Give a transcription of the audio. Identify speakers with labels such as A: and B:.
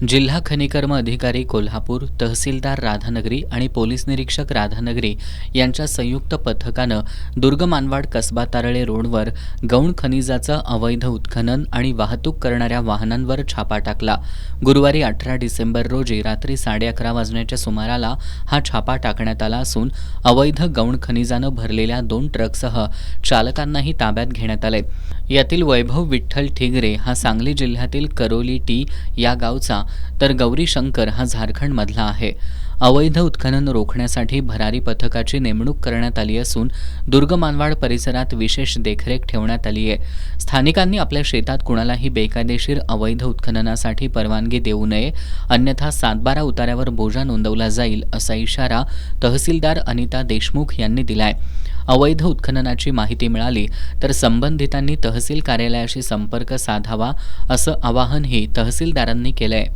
A: जिल्हा खनिकर्म अधिकारी कोल्हापूर, तहसीलदार राधानगरी आणि पोलीस निरीक्षक राधानगरी यांच्या संयुक्त पथकानं दुर्ग मानवाड कसबा तारळे रोडवर गौण खनिजाचं अवैध उत्खनन आणि वाहतूक करणाऱ्या वाहनांवर छापा टाकला। गुरुवारी 18 डिसेंबर रोजी रात्री 11:30 वाजण्याच्या सुमाराला हा छापा टाकण्यात आला असून अवैध गौण खनिजानं भरलेल्या 2 ट्रकसह चालकांनाही ताब्यात घेण्यात आले। यातील वैभव विठ्ठल ठिगरे हा सांगली जिल्ह्यातील करोली टी या गावचा तर गौरी शंकर हा झारखंडमधला आहे। अवैध उत्खनन रोखण्यासाठी भरारी पथकाची नेमणूक करण्यात आली असून दुर्ग मानवाड परिसरात विशेष देखरेख ठेवण्यात आली आहे। स्थानिकांनी आपल्या शेतात कुणालाही बेकायदेशीर अवैध उत्खननासाठी परवानगी देऊ नये, अन्यथा 7/12 उतार्यावर बोजा नोंदवला जाईल असा इशारा तहसीलदार अनिता देशमुख यांनी दिलाय। अवैध उत्खननाची माहिती मिळाली तर संबंधितांनी तहसील कार्यालयाशी संपर्क साधावा असं आवाहनही तहसीलदारांनी केलंय।